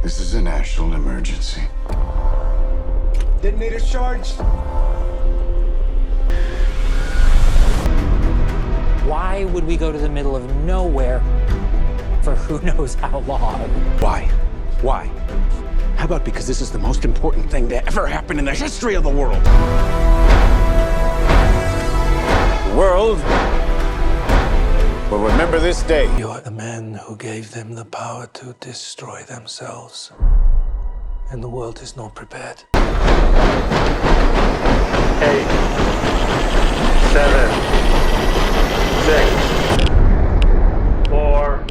This is a national emergency. Detonator charged. Why would we go to the middle of nowhere for who knows how long? Why? Why? How about because this is the most important thing to ever happen in the history of the world? The world will remember this day. You are the man who gave them the power to destroy themselves. And the world is not prepared. 8, 7, 6, 4.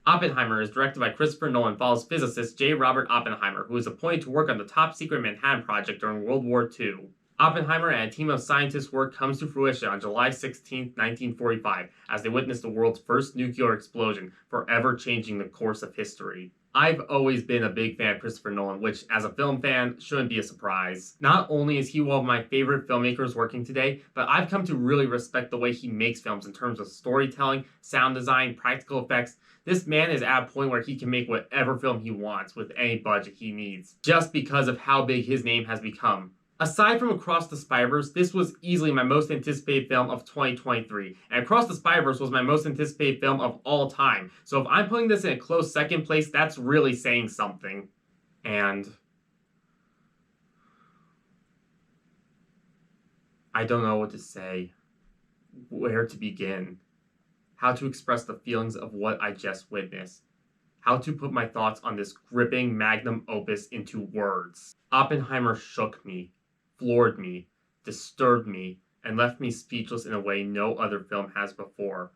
Oppenheimer is directed by Christopher Nolan and follows physicist J. Robert Oppenheimer, who was appointed to work on the top-secret Manhattan Project during World War II. Oppenheimer and a team of scientists' work comes to fruition on July 16, 1945, as they witness the world's first nuclear explosion, forever changing the course of history. I've always been a big fan of Christopher Nolan, which, as a film fan, shouldn't be a surprise. Not only is he one of my favorite filmmakers working today, but I've come to really respect the way he makes films in terms of storytelling, sound design, practical effects. This man is at a point where he can make whatever film he wants with any budget he needs, just because of how big his name has become. Aside from Across the Spider-Verse, this was easily my most anticipated film of 2023, and Across the Spider-Verse was my most anticipated film of all time. So if I'm putting this in a close second place, that's really saying something. And I don't know what to say, where to begin, how to express the feelings of what I just witnessed, how to put my thoughts on this gripping magnum opus into words. Oppenheimer shook me, floored me, disturbed me, and left me speechless in a way no other film has before.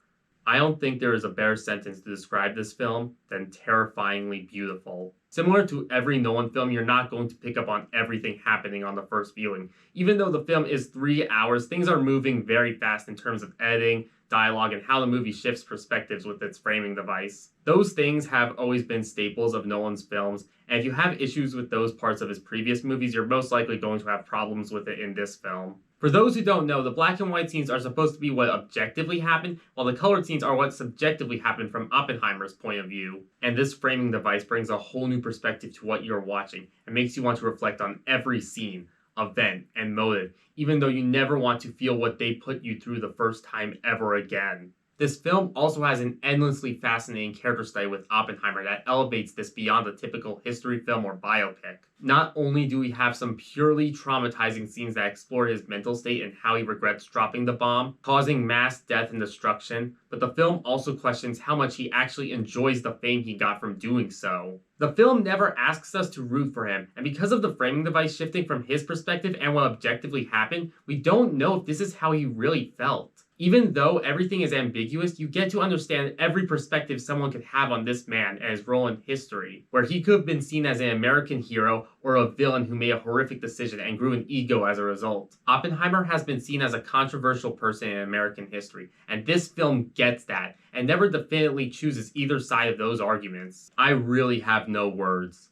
I don't think there is a better sentence to describe this film than terrifyingly beautiful. Similar to every Nolan film, you're not going to pick up on everything happening on the first viewing. Even though the film is 3 hours, things are moving very fast in terms of editing, dialogue, and how the movie shifts perspectives with its framing device. Those things have always been staples of Nolan's films, and if you have issues with those parts of his previous movies, you're most likely going to have problems with it in this film. For those who don't know, the black and white scenes are supposed to be what objectively happened, while the colored scenes are what subjectively happened from Oppenheimer's point of view. And this framing device brings a whole new perspective to what you're watching, and makes you want to reflect on every scene, event, and motive, even though you never want to feel what they put you through the first time ever again. This film also has an endlessly fascinating character study with Oppenheimer that elevates this beyond the typical history film or biopic. Not only do we have some purely traumatizing scenes that explore his mental state and how he regrets dropping the bomb, causing mass death and destruction, but the film also questions how much he actually enjoys the fame he got from doing so. The film never asks us to root for him, and because of the framing device shifting from his perspective and what objectively happened, we don't know if this is how he really felt. Even though everything is ambiguous, you get to understand every perspective someone could have on this man and his role in history, where he could have been seen as an American hero or a villain who made a horrific decision and grew an ego as a result. Oppenheimer has been seen as a controversial person in American history, and this film gets that, and never definitively chooses either side of those arguments. I really have no words.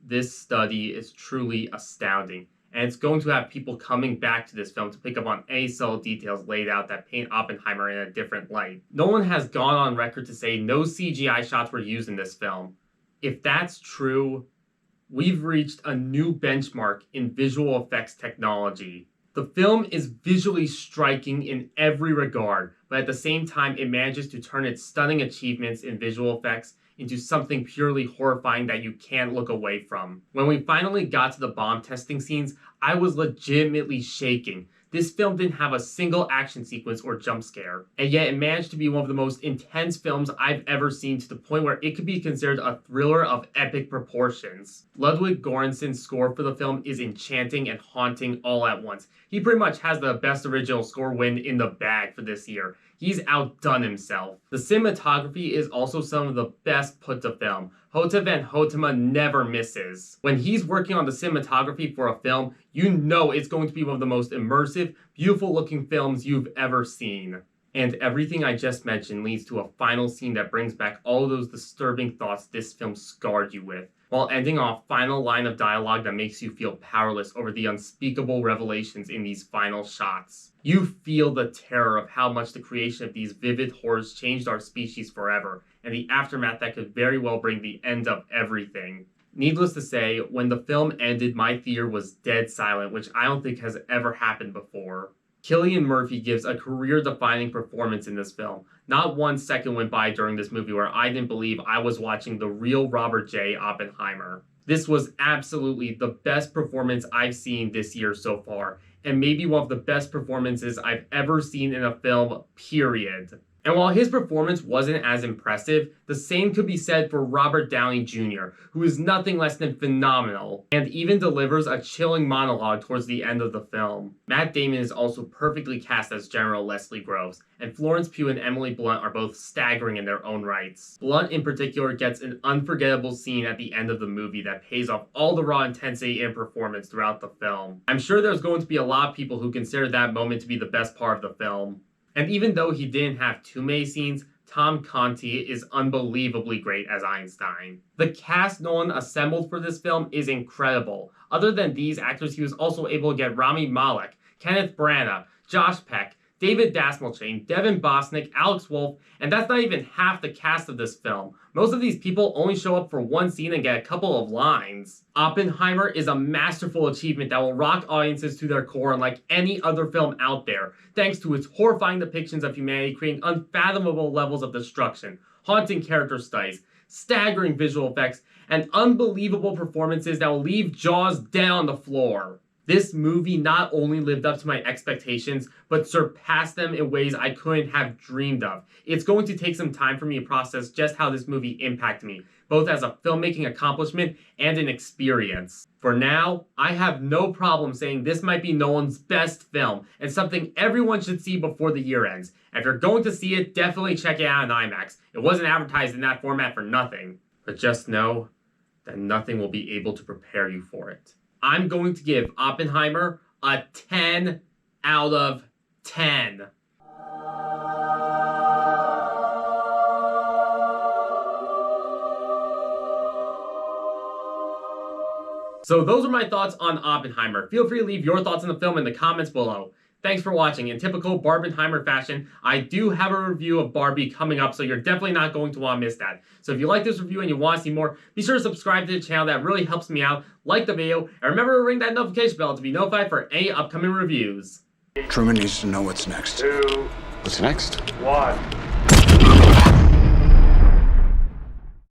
This study is truly astounding. And it's going to have people coming back to this film to pick up on any subtle details laid out that paint Oppenheimer in a different light. Nolan has gone on record to say no CGI shots were used in this film. If that's true, we've reached a new benchmark in visual effects technology. The film is visually striking in every regard, but at the same time it manages to turn its stunning achievements in visual effects into something purely horrifying that you can't look away from. When we finally got to the bomb testing scenes, I was legitimately shaking. This film didn't have a single action sequence or jump scare, and yet it managed to be one of the most intense films I've ever seen, to the point where it could be considered a thriller of epic proportions. Ludwig Göransson's score for the film is enchanting and haunting all at once. He pretty much has the best original score win in the bag for this year. He's outdone himself. The cinematography is also some of the best put to film. Hote van Hoytema never misses. When he's working on the cinematography for a film, you know it's going to be one of the most immersive, beautiful looking films you've ever seen. And everything I just mentioned leads to a final scene that brings back all of those disturbing thoughts this film scarred you with, while ending on a final line of dialogue that makes you feel powerless over the unspeakable revelations in these final shots. You feel the terror of how much the creation of these vivid horrors changed our species forever, and the aftermath that could very well bring the end of everything. Needless to say, when the film ended, my theater was dead silent, which I don't think has ever happened before. Cillian Murphy gives a career-defining performance in this film. Not 1 second went by during this movie where I didn't believe I was watching the real Robert J. Oppenheimer. This was absolutely the best performance I've seen this year so far, and maybe one of the best performances I've ever seen in a film, period. And while his performance wasn't as impressive, the same could be said for Robert Downey Jr., who is nothing less than phenomenal, and even delivers a chilling monologue towards the end of the film. Matt Damon is also perfectly cast as General Leslie Groves, and Florence Pugh and Emily Blunt are both staggering in their own rights. Blunt in particular gets an unforgettable scene at the end of the movie that pays off all the raw intensity and performance throughout the film. I'm sure there's going to be a lot of people who consider that moment to be the best part of the film. And even though he didn't have too many scenes, Tom Conti is unbelievably great as Einstein. The cast Nolan assembled for this film is incredible. Other than these actors, he was also able to get Rami Malek, Kenneth Branagh, Josh Peck, David Dasmalchian, Devin Bosnick, Alex Wolff, and that's not even half the cast of this film. Most of these people only show up for one scene and get a couple of lines. Oppenheimer is a masterful achievement that will rock audiences to their core unlike any other film out there, thanks to its horrifying depictions of humanity creating unfathomable levels of destruction, haunting character studies, staggering visual effects, and unbelievable performances that will leave jaws dead on the floor. This movie not only lived up to my expectations, but surpassed them in ways I couldn't have dreamed of. It's going to take some time for me to process just how this movie impacted me, both as a filmmaking accomplishment and an experience. For now, I have no problem saying this might be Nolan's best film, and something everyone should see before the year ends. And if you're going to see it, definitely check it out in IMAX. It wasn't advertised in that format for nothing. But just know that nothing will be able to prepare you for it. I'm going to give Oppenheimer a 10 out of 10. So those are my thoughts on Oppenheimer. Feel free to leave your thoughts on the film in the comments below. Thanks for watching. In typical Barbenheimer fashion, I do have a review of Barbie coming up, so you're definitely not going to want to miss that. So if you like this review and you want to see more, be sure to subscribe to the channel. That really helps me out. Like the video, and remember to ring that notification bell to be notified for any upcoming reviews. Truman needs to know what's next. 2, What's next? 1.